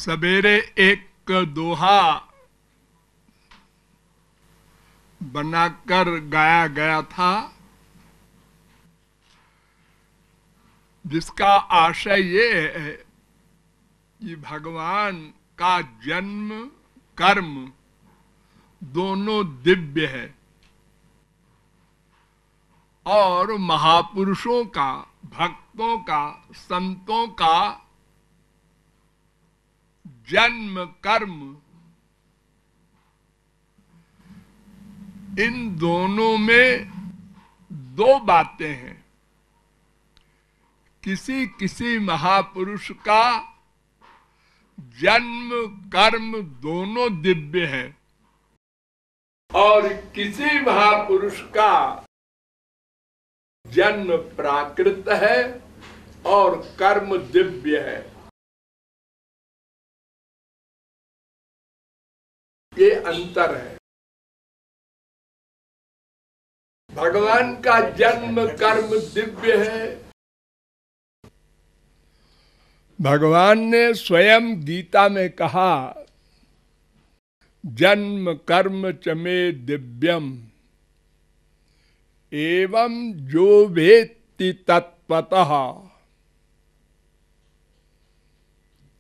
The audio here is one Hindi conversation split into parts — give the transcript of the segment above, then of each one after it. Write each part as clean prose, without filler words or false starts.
सवेरे एक दोहा बनाकर गाया गया था, जिसका आशय ये है कि भगवान का जन्म कर्म दोनों दिव्य है और महापुरुषों का, भक्तों का, संतों का जन्म कर्म, इन दोनों में दो बातें हैं। किसी किसी महापुरुष का जन्म कर्म दोनों दिव्य है और किसी महापुरुष का जन्म प्राकृत है और कर्म दिव्य है। ये अंतर है। भगवान का जन्म कर्म दिव्य है। भगवान ने स्वयं गीता में कहा, जन्म कर्म च मे दिव्यम एवं जो वेत्ति तत्त्वतः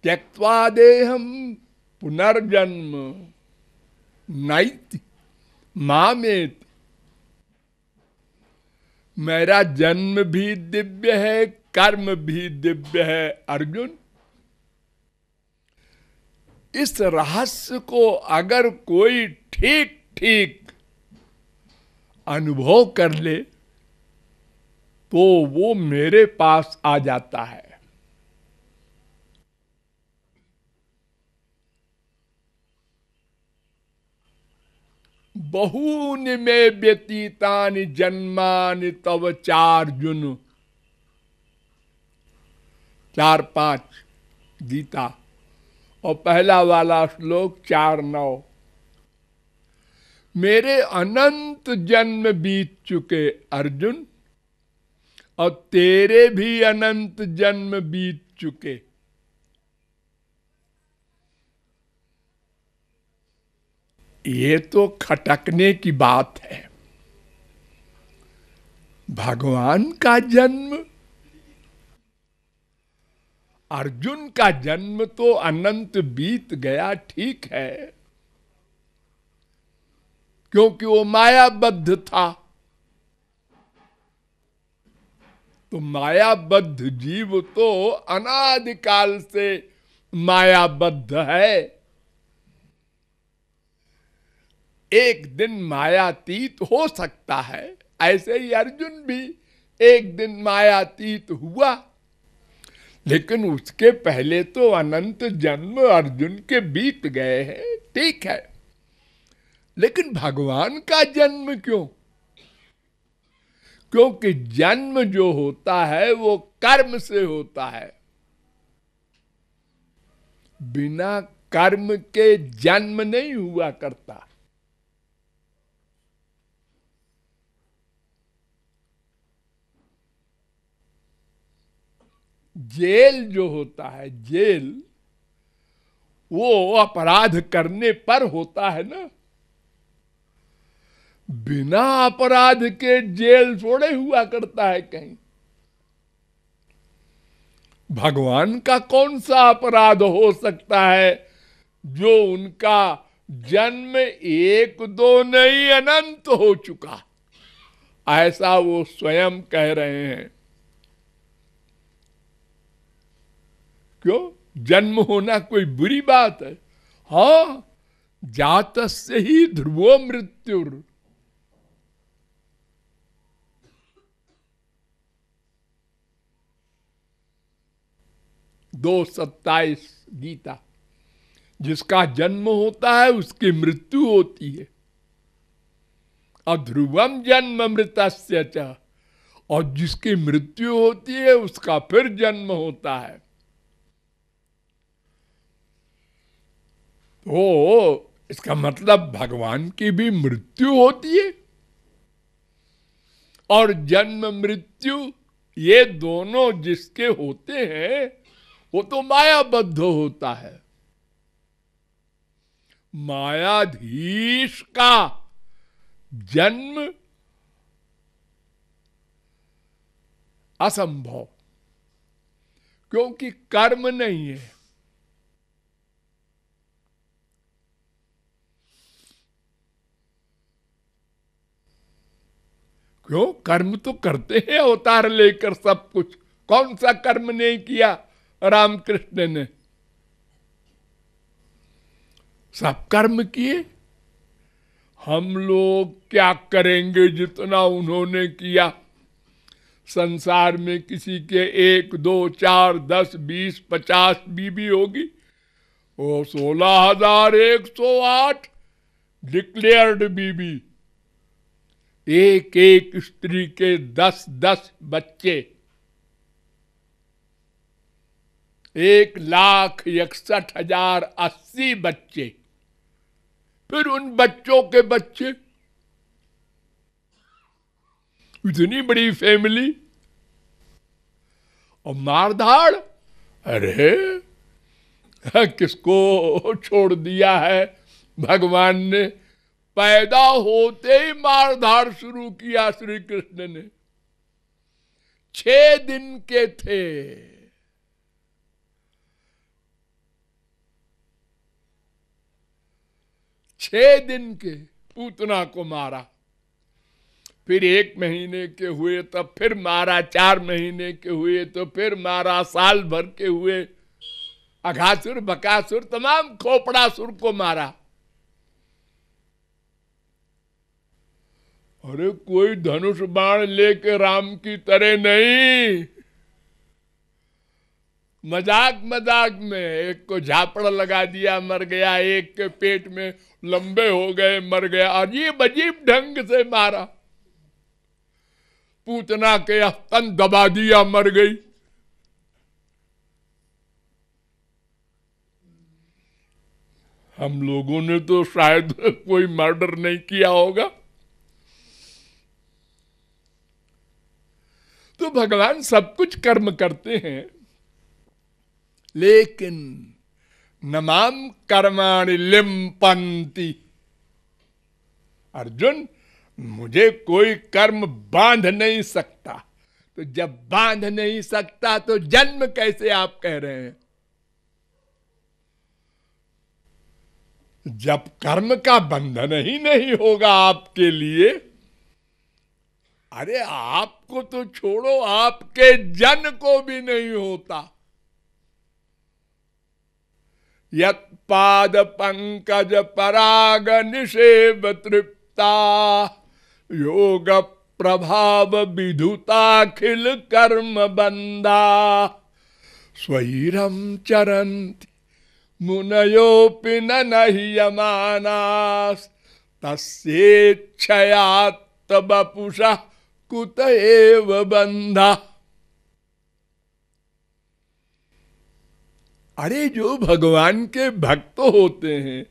त्यक्त्वा देहं पुनर्जन्म नैति मामेति। मेरा जन्म भी दिव्य है, कर्म भी दिव्य है। अर्जुन, इस रहस्य को अगर कोई ठीक ठीक अनुभव कर ले तो वो मेरे पास आ जाता है। बहूनि मे व्यतीतानि जन्मानि तव चार्जुन। 4-5 गीता और पहला वाला श्लोक 4-9। मेरे अनंत जन्म बीत चुके अर्जुन, और तेरे भी अनंत जन्म बीत चुके। ये तो खटकने की बात है। भगवान का जन्म, अर्जुन का जन्म तो अनंत बीत गया, ठीक है, क्योंकि वो मायाबद्ध था। तो मायाबद्ध जीव तो अनादिकाल से मायाबद्ध है। एक दिन मायातीत हो सकता है, ऐसे ही अर्जुन भी एक दिन मायातीत हुआ, लेकिन उसके पहले तो अनंत जन्म अर्जुन के बीत गए हैं, ठीक है। लेकिन भगवान का जन्म क्यों? क्योंकि जन्म जो होता है वो कर्म से होता है। बिना कर्म के जन्म नहीं हुआ करता। जेल जो होता है, जेल वो अपराध करने पर होता है ना। बिना अपराध के जेल थोड़े हुआ करता है कहीं। भगवान का कौन सा अपराध हो सकता है जो उनका जन्म 1-2 नहीं अनंत हो चुका, ऐसा वो स्वयं कह रहे हैं। क्यों? जन्म होना कोई बुरी बात है? हाँ, जातस्य ही ध्रुवो मृत्युर। 2:27 गीता। जिसका जन्म होता है उसकी मृत्यु होती है। और ध्रुवम जन्म मृतस्य च, और जिसकी मृत्यु होती है उसका फिर जन्म होता है। तो इसका मतलब भगवान की भी मृत्यु होती है और जन्म मृत्यु ये दोनों जिसके होते हैं वो तो मायाबद्ध होता है। मायाधीश का जन्म असंभव, क्योंकि कर्म नहीं है। क्यों? कर्म तो करते हैं अवतार लेकर सब कुछ। कौन सा कर्म नहीं किया रामकृष्ण ने? सब कर्म किए। हम लोग क्या करेंगे जितना उन्होंने किया? संसार में किसी के 1, 2, 4, 10, 20, 50 बीवी होगी, वो 16,108 डिक्लेयर्ड बीवी, एक एक स्त्री के 10-10 बच्चे, 1,61,080 बच्चे, फिर उन बच्चों के बच्चे, इतनी बड़ी फैमिली। और मारधाड़, अरे किसको छोड़ दिया है भगवान ने? पैदा होते ही मारधाड़ शुरू किया श्री कृष्ण ने। 6 दिन के थे, 6 दिन के पूतना को मारा, फिर 1 महीने के हुए तब फिर मारा, 4 महीने के हुए तो फिर मारा, साल भर के हुए अघासुर बकासुर तमाम खोपड़ासुर को मारा। अरे कोई धनुष बाण लेके राम की तरह नहीं, मजाक मजाक में एक को झापड़ लगा दिया मर गया, एक के पेट में लंबे हो गए मर गया, अजीब अजीब ढंग से मारा। पूतना के स्तन दबा दिया मर गई। हम लोगों ने तो शायद कोई मर्डर नहीं किया होगा। तो भगवान सब कुछ कर्म करते हैं, लेकिन नमाम कर्माणि लिम्पन्ति। अर्जुन, मुझे कोई कर्म बांध नहीं सकता। तो जब बांध नहीं सकता तो जन्म कैसे आप कह रहे हैं? जब कर्म का बंधन ही नहीं होगा आपके लिए, अरे आपको तो छोड़ो, आपके जन को भी नहीं होता। यत् पाद पंकज पराग निषेव तृप्ता योग प्रभाव विधुताखिल कर्म बंदा स्वैरम चरन्ति मुनयोपि न ह्यमानास् तस्येच्छया तबपुषा कुत एव बंधा। अरे जो भगवान के भक्त होते हैं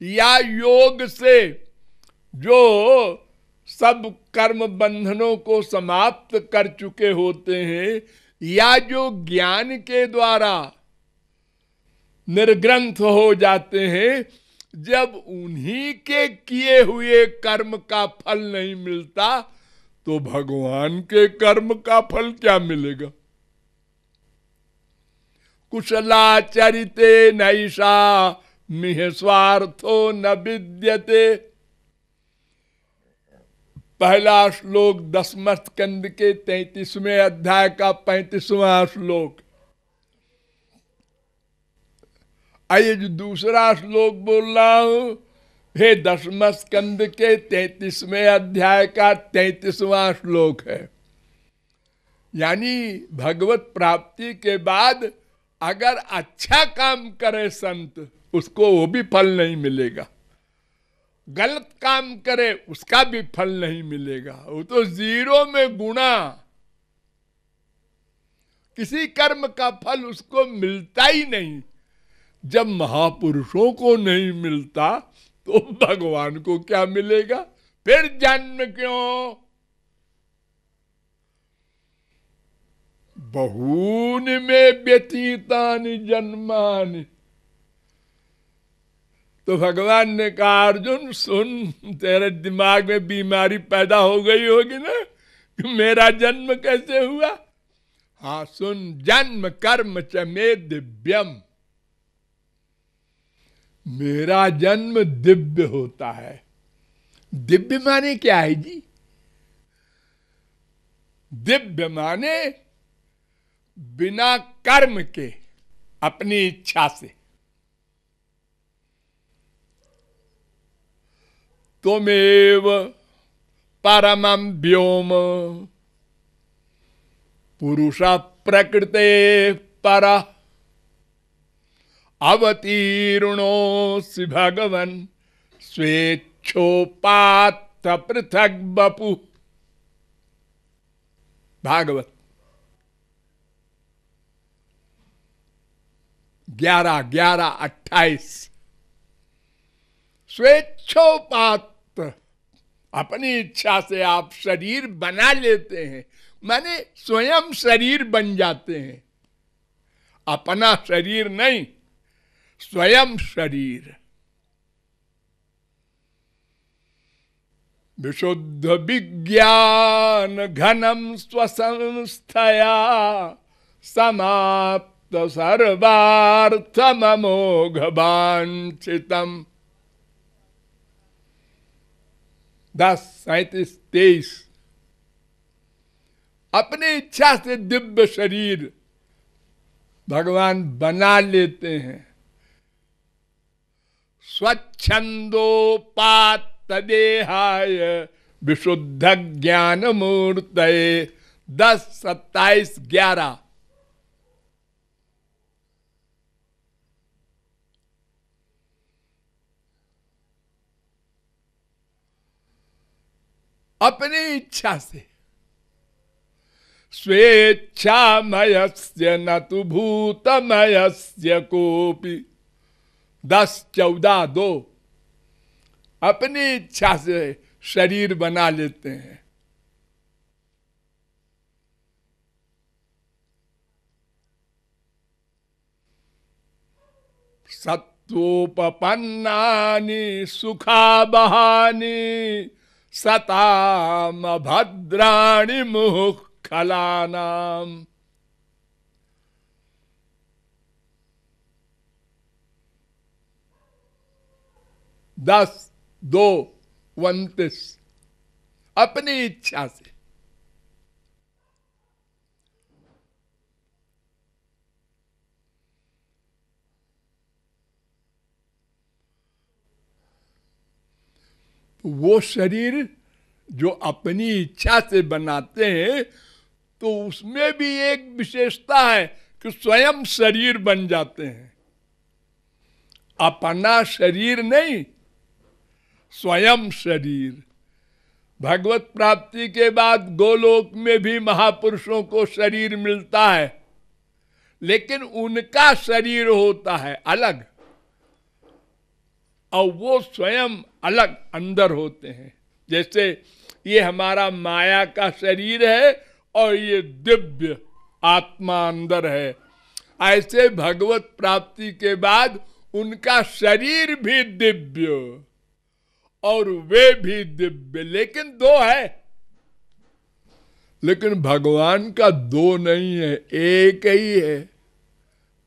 या योग से जो सब कर्म बंधनों को समाप्त कर चुके होते हैं, या जो ज्ञान के द्वारा निर्ग्रंथ हो जाते हैं, जब उन्हीं के किए हुए कर्म का फल नहीं मिलता तो भगवान के कर्म का फल क्या मिलेगा? कुशलाचरिते नैषा मिह स्वार्थो न विद्यते। पहला श्लोक 10वें स्कंद के 33वें अध्याय का 35वां श्लोक। आइए जो दूसरा श्लोक बोल रहा हूं, हे 10वें स्कंद के 33वें अध्याय का 33वां श्लोक है। यानी भगवत प्राप्ति के बाद अगर अच्छा काम करे संत, उसको वो भी फल नहीं मिलेगा। गलत काम करे उसका भी फल नहीं मिलेगा, वो तो 0 में गुणा। किसी कर्म का फल उसको मिलता ही नहीं। जब महापुरुषों को नहीं मिलता तो भगवान को क्या मिलेगा? फिर जन्म क्यों? बहूनि में व्यतीतानि जन्मानि तो भगवान ने कहा, अर्जुन सुन, तेरे दिमाग में बीमारी पैदा हो गई होगी ना कि मेरा जन्म कैसे हुआ। हाँ सुन, जन्म कर्म च मे दिव्यम, मेरा जन्म दिव्य होता है। दिव्य माने क्या है जी? दिव्य माने बिना कर्म के, अपनी इच्छा से। त्वमेव परमं व्योम पुरुष प्रकृते पर अवतीर्णोऽसि भगवन् स्वेच्छोपात्त पृथक बपु। भागवत 11:28। स्वेच्छोपात्त, अपनी इच्छा से आप शरीर बना लेते हैं, माने स्वयं शरीर बन जाते हैं। अपना शरीर नहीं, स्वयं शरीर। विशुद्ध विज्ञान घनम स्वसंस्थया समाप्त सर्वार्थममोघ वांछितम। 10:37-23। अपनी इच्छा से दिव्य शरीर भगवान बना लेते हैं। स्वच्छंदोपात देहाय विशुद्ध ज्ञान मूर्तये। 10:27-11। अपनी इच्छा से, स्वेच्छामयस्य न तु भूतमयस्य कोपि। 10:14-2। अपनी इच्छा से शरीर बना लेते हैं। सत्वोपपन्नानि सुखावहानि सताम भद्राणि मुहुःखलानाम्। 10:2-29। अपनी इच्छा से। वो शरीर जो अपनी इच्छा से बनाते हैं, तो उसमें भी एक विशेषता है कि स्वयं शरीर बन जाते हैं। अपना शरीर नहीं, स्वयं शरीर। भगवत प्राप्ति के बाद गोलोक में भी महापुरुषों को शरीर मिलता है, लेकिन उनका शरीर होता है अलग, और वो स्वयं अलग अंदर होते हैं। जैसे ये हमारा माया का शरीर है और ये दिव्य आत्मा अंदर है, ऐसे भगवत प्राप्ति के बाद उनका शरीर भी दिव्य और वे भी दिव्य, लेकिन दो है। लेकिन भगवान का दो नहीं है, एक ही है।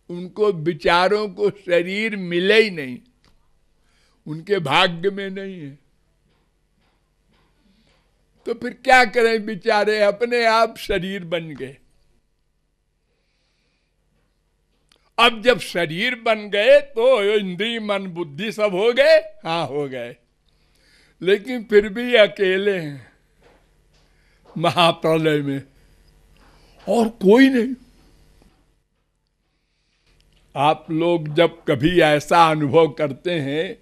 उनको विचारों को शरीर मिले ही नहीं, उनके भाग्य में नहीं है। तो फिर क्या करें बेचारे, अपने आप शरीर बन गए। अब जब शरीर बन गए तो इंद्रिय मन बुद्धि सब हो गए। हाँ हो गए, लेकिन फिर भी अकेले हैं महाप्रलय में, और कोई नहीं। आप लोग जब कभी ऐसा अनुभव करते हैं,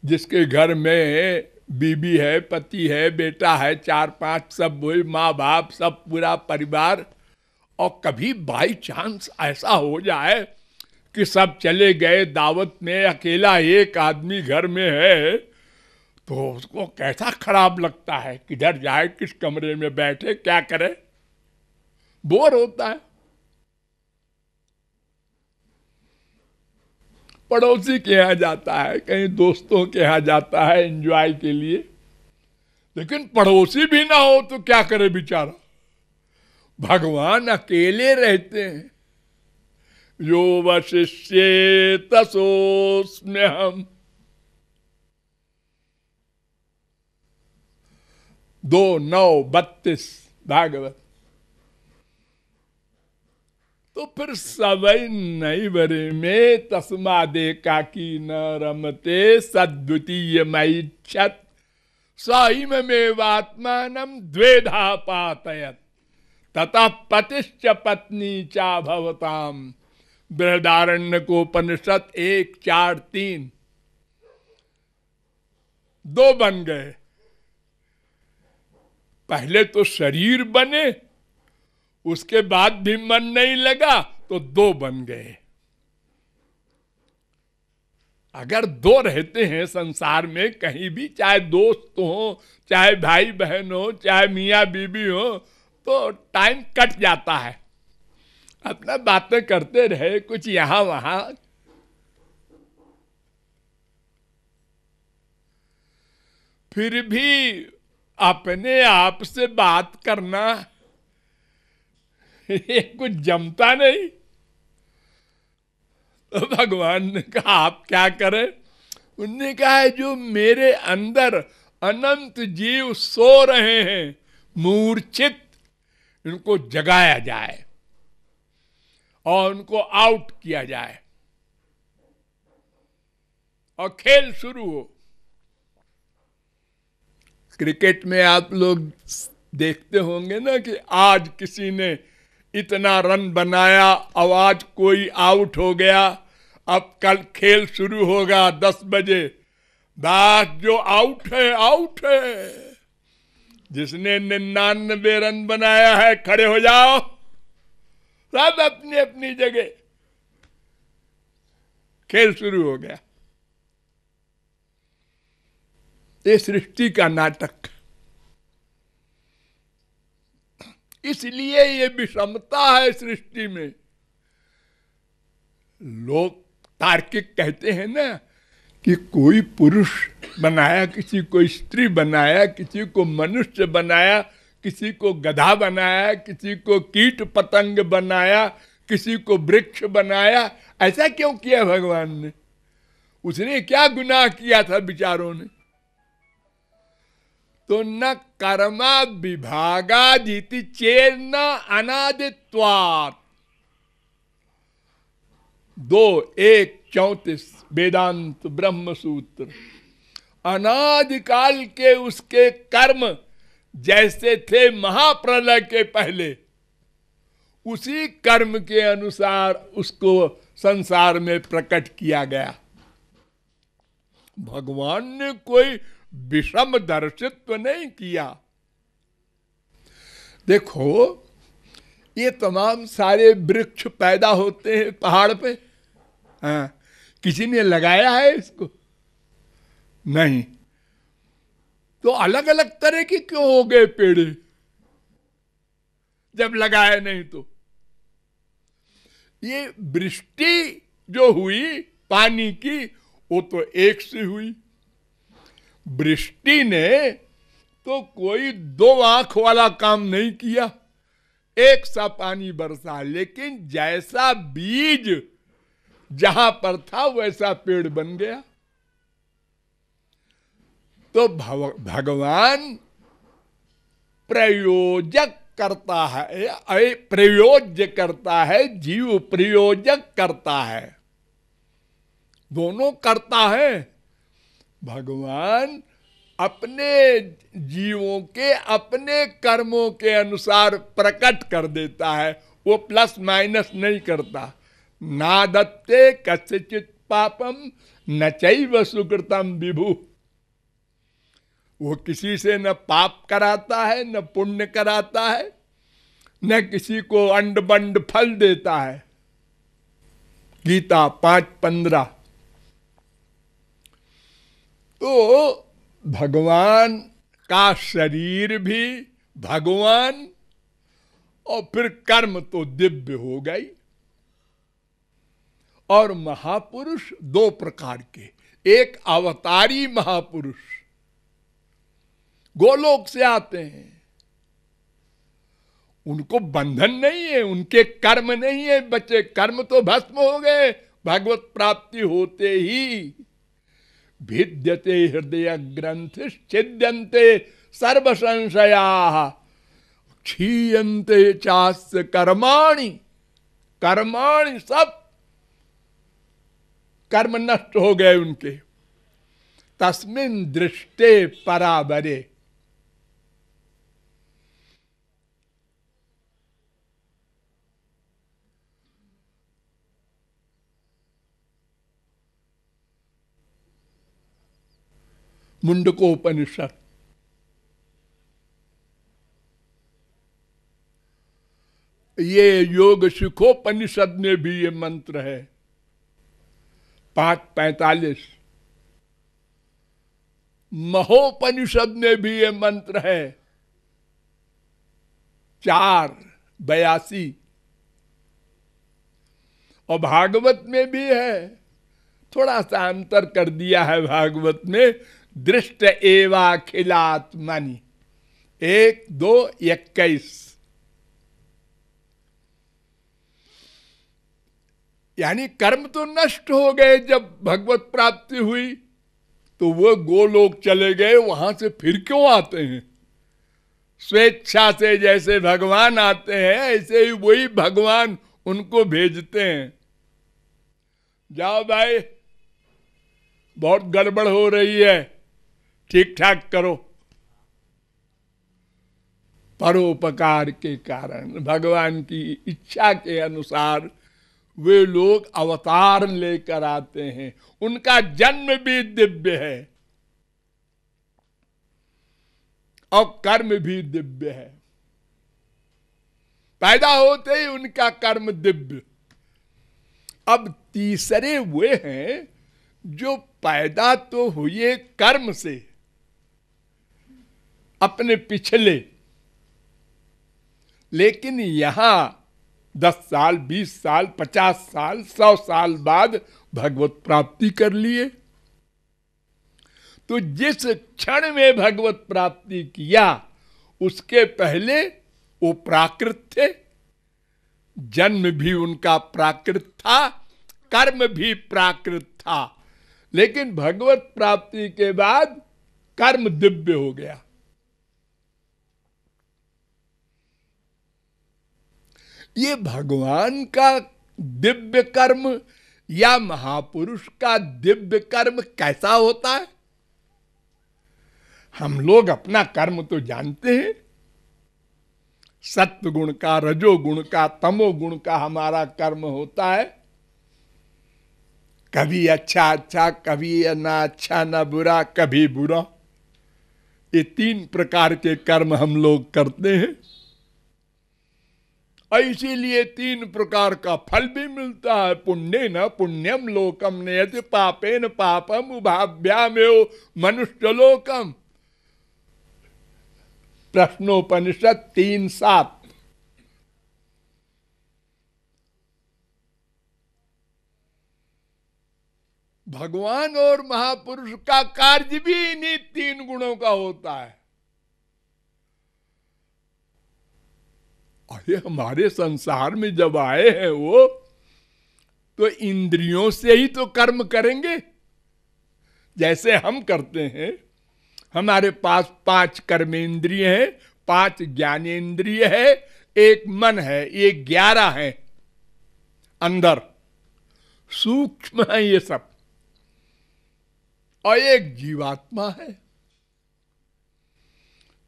जिसके घर में बीबी है, पति है, बेटा है, 4-5 सब वही, माँ बाप सब पूरा परिवार, और कभी बाई चांस ऐसा हो जाए कि सब चले गए दावत में, अकेला एक आदमी घर में है, तो उसको कैसा खराब लगता है। किधर जाए, किस कमरे में बैठे, क्या करे, बोर होता है। पड़ोसी के यहाँ जाता है, कहीं दोस्तों के यहाँ जाता है एंजॉय के लिए, लेकिन पड़ोसी भी ना हो तो क्या करे बेचारा। भगवान अकेले रहते हैं। यो वशिष्ये तसोस्म्यहम् 2:9-32 भागवत। तो फिर सवै नहीं बरे में तस्मादे काकी न रमते सद्वितीय मैच्छत सहिम में वात्मानम द्वेधा पातयत ततः पतिश्च पत्नी चा भवताम। बृहदारण्यकोपनिषद 1:4-3। 2 बन गए। पहले तो शरीर बने, उसके बाद भी मन नहीं लगा तो 2 बन गए। अगर 2 रहते हैं संसार में कहीं भी, चाहे दोस्त हो, चाहे भाई बहन हो, चाहे मियाँ बीबी हो, तो टाइम कट जाता है। अपना बातें करते रहे, कुछ यहां वहां, फिर भी अपने आप से बात करना ये कुछ जमता नहीं। तो भगवान ने कहा आप क्या करें? उनने कहा है जो मेरे अंदर अनंत जीव सो रहे हैं मूर्छित, इनको जगाया जाए और उनको आउट किया जाए और खेल शुरू हो। क्रिकेट में आप लोग देखते होंगे ना कि आज किसी ने इतना रन बनाया, अब आज कोई आउट हो गया, अब कल खेल शुरू होगा 10 बजे। बस जो आउट है आउट है। जिसने 99 रन बनाया है खड़े हो जाओ, सब अपनी अपनी जगह, खेल शुरू हो गया। ये सृष्टि का नाटक। इसलिए ये विषमता है सृष्टि में। लोग तार्किक कहते हैं ना कि कोई पुरुष बनाया, किसी को स्त्री बनाया, किसी को मनुष्य बनाया, किसी को गधा बनाया, किसी को कीट पतंग बनाया, किसी को वृक्ष बनाया। ऐसा क्यों किया भगवान ने? उसने क्या गुनाह किया था विचारों ने? तो न कर्मा विभागादिति चेन्न अनादित्वात् 2:1-34 वेदांत ब्रह्म सूत्र। अनादिकाल के उसके कर्म जैसे थे महाप्रलय के पहले, उसी कर्म के अनुसार उसको संसार में प्रकट किया गया। भगवान ने कोई विषम दर्शित्व नहीं किया। देखो ये तमाम सारे वृक्ष पैदा होते हैं पहाड़ पे, हाँ, किसी ने लगाया है इसको? नहीं। तो अलग अलग तरह की क्यों हो गए पेड़ जब लगाए नहीं? तो ये वृष्टि जो हुई पानी की, वो तो एक से हुई। वृष्टि ने तो कोई 2 आंख वाला काम नहीं किया, एक सा पानी बरसा, लेकिन जैसा बीज जहां पर था वैसा पेड़ बन गया। तो भगवान प्रयोजक करता है, प्रयोज्य करता है, जीव प्रयोजक करता है, दोनों करता है। भगवान अपने जीवों के अपने कर्मों के अनुसार प्रकट कर देता है, वो प्लस माइनस नहीं करता। ना दत्ते कस्यचित् पापम न चैव सुकृतम विभु। वो किसी से न पाप कराता है, न पुण्य कराता है, न किसी को अंड बंड फल देता है। गीता 5:15। तो भगवान का शरीर भी भगवान, और फिर कर्म तो दिव्य हो गई। और महापुरुष दो प्रकार के, एक अवतारी महापुरुष गोलोक से आते हैं, उनको बंधन नहीं है, उनके कर्म नहीं है बच्चे, कर्म तो भस्म हो गए भगवत प्राप्ति होते ही। भिद्यते हृदय ग्रंथ छिद्यन्ते सर्व संशया क्षीयन्ते चास्य कर्माणि, कर्माणि सब कर्म नष्ट हो गए उनके। तस्मिन् दृष्टे पराबरे, मुंडकोपनिषद। ये योग सुखोपनिषद में भी ये मंत्र है 5:45। महोपनिषद में भी ये मंत्र है 4:82। और भागवत में भी है, थोड़ा सा अंतर कर दिया है भागवत में, दृष्ट एवाखिलात्मनि 1:2:21। यानी कर्म तो नष्ट हो गए जब भगवत प्राप्ति हुई, तो वो गोलोक चले गए, वहां से फिर क्यों आते हैं? स्वेच्छा से जैसे भगवान आते हैं ऐसे ही वही भगवान उनको भेजते हैं, जाओ भाई बहुत गड़बड़ हो रही है, ठीक ठाक करो। परोपकार के कारण भगवान की इच्छा के अनुसार वे लोग अवतार लेकर आते हैं। उनका जन्म भी दिव्य है और कर्म भी दिव्य है। पैदा होते ही उनका कर्म दिव्य। अब तीसरे वे हैं जो पैदा तो हुए कर्म से अपने पिछले, लेकिन यहां 10 साल 20 साल 50 साल 100 साल बाद भगवत प्राप्ति कर लिए। तो जिस क्षण में भगवत प्राप्ति किया उसके पहले वो प्राकृत थे, जन्म भी उनका प्राकृत था, कर्म भी प्राकृत था, लेकिन भगवत प्राप्ति के बाद कर्म दिव्य हो गया। ये भगवान का दिव्य कर्म या महापुरुष का दिव्य कर्म कैसा होता है? हम लोग अपना कर्म तो जानते हैं, सत्व गुण का, रजोगुण का, तमोगुण का हमारा कर्म होता है। कभी अच्छा अच्छा, कभी ना अच्छा ना बुरा, कभी बुरा। ये 3 प्रकार के कर्म हम लोग करते हैं और इसीलिए 3 प्रकार का फल भी मिलता है। पुण्य न पुण्यम लोकम नयति पापेन पापम उभाभ्यामेव मनुष्य लोकम। प्रश्नोपनिषद 3:7। भगवान और महापुरुष का कार्य भी इन्हीं 3 गुणों का होता है। और ये हमारे संसार में जब आए हैं वो, तो इंद्रियों से ही तो कर्म करेंगे जैसे हम करते हैं। हमारे पास 5 कर्मेंद्रिय हैं, 5 ज्ञानेंद्रिय है, 1 मन है, ये 11 है अंदर, सूक्ष्म है ये सब, और एक जीवात्मा है।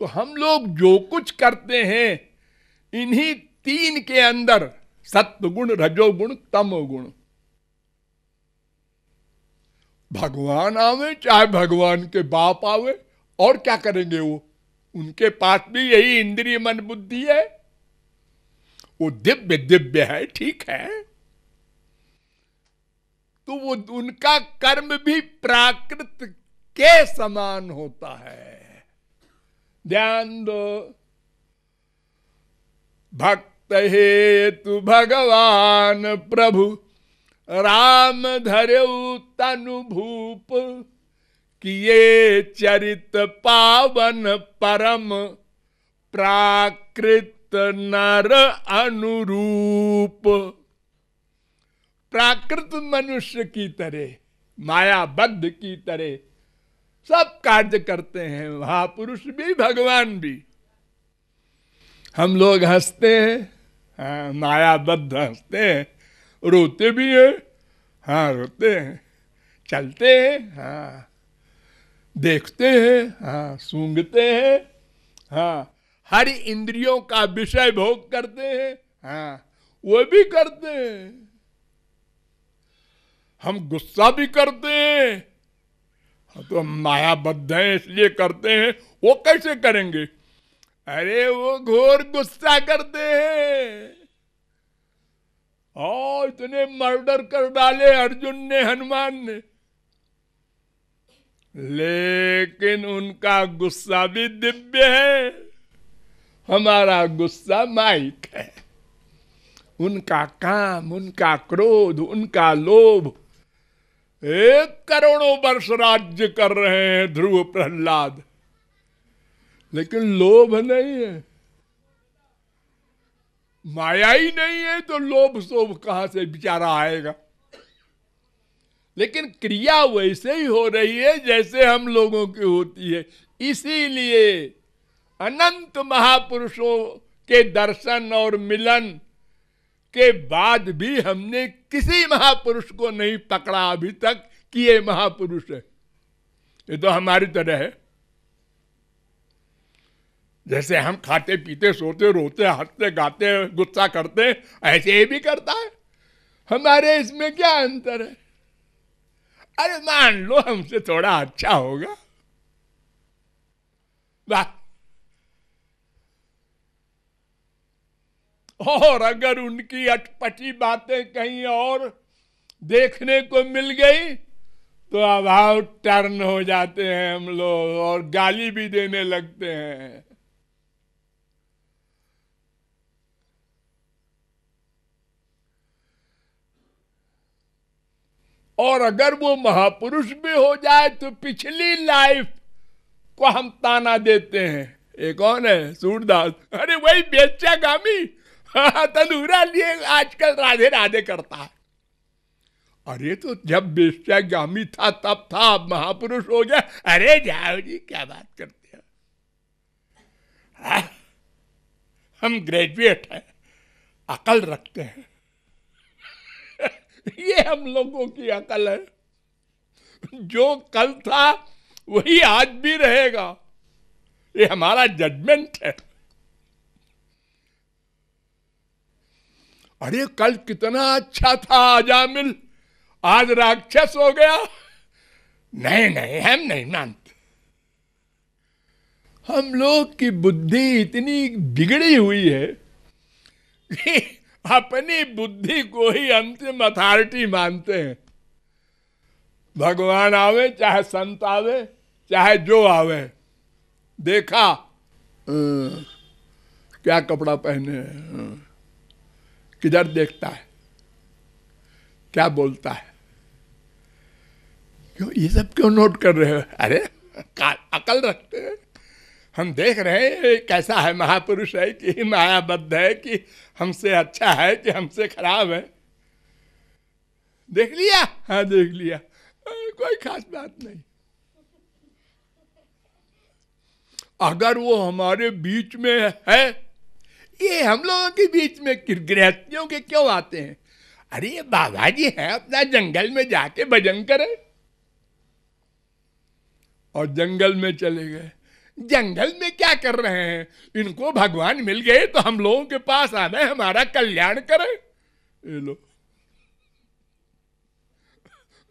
तो हम लोग जो कुछ करते हैं इन्हीं 3 के अंदर, सत्वगुण, रजोगुण, तमोगुण। भगवान आवे चाहे भगवान के बाप आवे, और क्या करेंगे वो? उनके पास भी यही इंद्रिय मन बुद्धि है। वो दिव्य दिव्य है, ठीक है, तो वो उनका कर्म भी प्राकृत के समान होता है। ध्यान दो, भक्त हेतु भगवान प्रभु राम धर्यु तनु भूप, किए चरित पावन परम, प्राकृत नर अनुरूप। प्राकृत मनुष्य की तरह, मायाबद्ध की तरह सब कार्य करते हैं, महापुरुष भी भगवान भी। हम लोग हंसते हैं, हाँ मायाबद्ध हंसते हैं, रोते भी हैं, हाँ रोते हैं, चलते हैं, हाँ देखते हैं, हाँ सूंघते हैं, हाँ हर इंद्रियों का विषय भोग करते हैं, हाँ वो भी करते हैं। हम गुस्सा भी करते हैं, तो हम मायाबद्ध हैं इसलिए करते हैं। वो कैसे करेंगे? अरे वो घोर गुस्सा करते हैं। और इतने मर्डर कर डाले अर्जुन ने, हनुमान ने, लेकिन उनका गुस्सा भी दिव्य है, हमारा गुस्सा माइक है। उनका काम, उनका क्रोध, उनका लोभ, 1 करोड़ों वर्ष राज्य कर रहे हैं ध्रुव प्रहलाद, लेकिन लोभ नहीं है, माया ही नहीं है, तो लोभ शोभ कहां से बेचारा आएगा। लेकिन क्रिया वैसे ही हो रही है जैसे हम लोगों की होती है। इसीलिए अनंत महापुरुषों के दर्शन और मिलन के बाद भी हमने किसी महापुरुष को नहीं पकड़ा अभी तक कि ये महापुरुष है। ये तो हमारी तरह है, जैसे हम खाते पीते सोते रोते हंसते गाते गुस्सा करते, ऐसे ये भी करता है। हमारे इसमें क्या अंतर है? अरे मान लो हमसे थोड़ा अच्छा होगा, वाह, और अगर उनकी अटपटी बातें कहीं और देखने को मिल गई तो अभाव टर्न हो जाते हैं हम लोग और गाली भी देने लगते हैं। और अगर वो महापुरुष भी हो जाए तो पिछली लाइफ को हम ताना देते हैं। ये कौन है? सूरदास। अरे वही बेच्यागामी, तंदूरा लिए आजकल राधे राधे करता है। अरे तो जब बेच्यागामी था तब था, अब महापुरुष हो गया। अरे जाओ जी, क्या बात करते हैं, हम ग्रेजुएट हैं, अकल रखते हैं। ये हम लोगों की अकल है। जो कल था वही आज भी रहेगा, ये हमारा जजमेंट है। अरे कल कितना अच्छा था अजामिल, आज राक्षस हो गया। नहीं नहीं, हम नहीं मानते। हम लोग की बुद्धि इतनी बिगड़ी हुई है कि अपनी बुद्धि को ही अंतिम अथॉरिटी मानते हैं। भगवान आवे चाहे संत आवे चाहे जो आवे, देखा क्या कपड़ा पहने, किधर देखता है, क्या बोलता है, क्यों ये सब क्यों नोट कर रहे हो? अरे अकल रखते हैं, हम देख रहे हैं कैसा है, महापुरुष है कि मायाबद्ध है, कि हमसे अच्छा है कि हमसे खराब है। देख लिया? हाँ देख लिया, कोई खास बात नहीं। अगर वो हमारे बीच में है, ये हम लोगों के बीच में गृहस्थियों के क्यों आते हैं? अरे ये बाबा जी है, अपना जंगल में जाके भजन करें। और जंगल में चले गए, जंगल में क्या कर रहे हैं? इनको भगवान मिल गए तो हम लोगों के पास आना है, हमारा कल्याण करें। ये लो,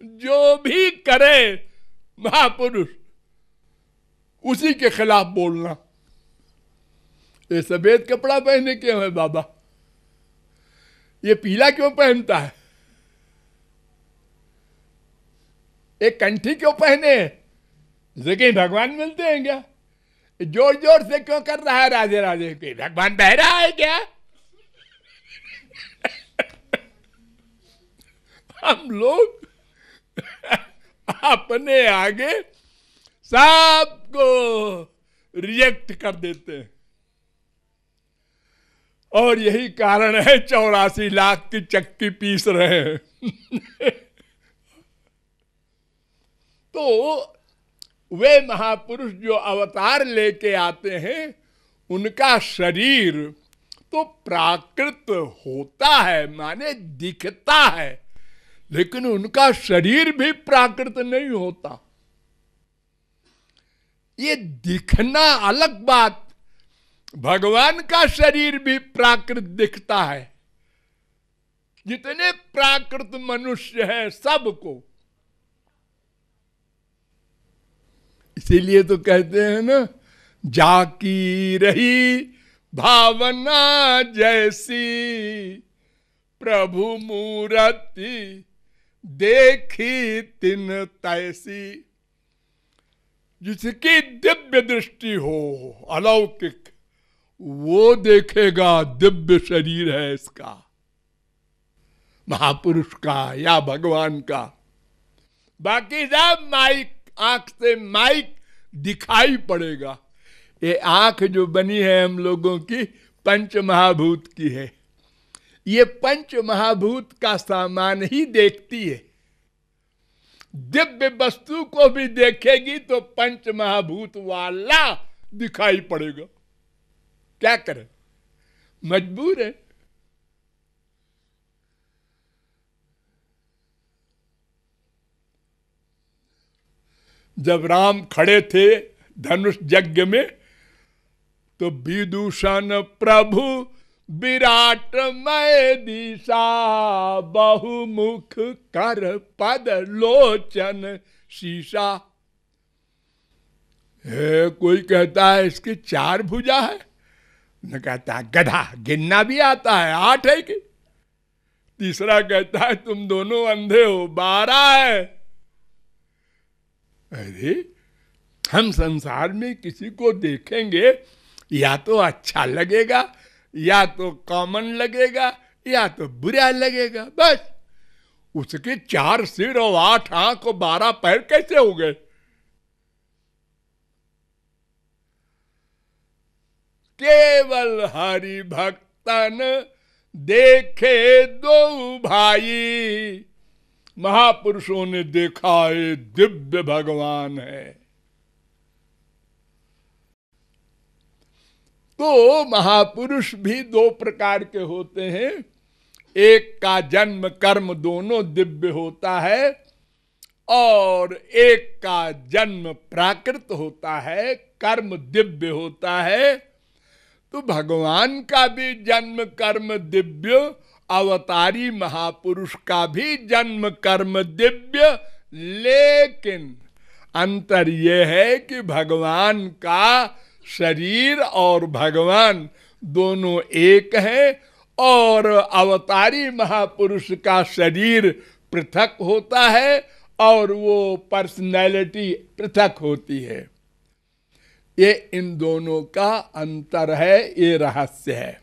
जो भी करे महापुरुष उसी के खिलाफ बोलना। ये सफेद कपड़ा पहने क्यों है बाबा? ये पीला क्यों पहनता है? एक कंठी क्यों पहने? लेकिन भगवान मिलते हैं क्या? जोर जोर से क्यों कर रहा है राधे राधे? के भगवान बह रहा है क्या? हम लोग अपने आगे सबको रिजेक्ट कर देते हैं, और यही कारण है 84 लाख की चक्की पीस रहे हैं। तो वे महापुरुष जो अवतार लेके आते हैं, उनका शरीर तो प्राकृत होता है, माने दिखता है, लेकिन उनका शरीर भी प्राकृत नहीं होता। ये दिखना अलग बात, भगवान का शरीर भी प्राकृत दिखता है। जितने प्राकृत मनुष्य हैं सबको, इसीलिए तो कहते हैं ना, जाकी रही भावना जैसी प्रभु मूर्ति देखी तिन तैसी। जिसकी दिव्य दृष्टि हो अलौकिक, वो देखेगा दिव्य शरीर है इसका, महापुरुष का या भगवान का। बाकी सब माइक, आंख से माइक दिखाई पड़ेगा। ये आंख जो बनी है हम लोगों की पंच महाभूत की है। ये पंच महाभूत का सामान ही देखती है। दिव्य वस्तु को भी देखेगी तो पंच महाभूत वाला दिखाई पड़ेगा। क्या करें, मजबूर है। जब राम खड़े थे धनुष यज्ञ में, तो विदूषण प्रभु विराटमय दिशा बहुमुख कर पद लोचन शीशा। कोई कहता है इसकी 4 भुजा है, न कहता है गधा, गिनना भी आता है 8 है कि। तीसरा कहता है तुम दोनों अंधे हो, 12 है। अरे हम संसार में किसी को देखेंगे या तो अच्छा लगेगा, या तो कॉमन लगेगा, या तो बुरा लगेगा, बस। उसके 4 सिर और 8 आंख और 12 पैर कैसे हो गए? केवल हरि भक्तन देखे दो भाई, महापुरुषों ने देखा ये दिव्य भगवान है। तो महापुरुष भी 2 प्रकार के होते हैं। एक का जन्म कर्म दोनों दिव्य होता है, और एक का जन्म प्राकृत होता है, कर्म दिव्य होता है। तो भगवान का भी जन्म कर्म दिव्य, अवतारी महापुरुष का भी जन्म कर्म दिव्य, लेकिन अंतर यह है कि भगवान का शरीर और भगवान दोनों एक हैं, और अवतारी महापुरुष का शरीर पृथक होता है और वो पर्सनैलिटी पृथक होती है। ये इन दोनों का अंतर है, ये रहस्य है।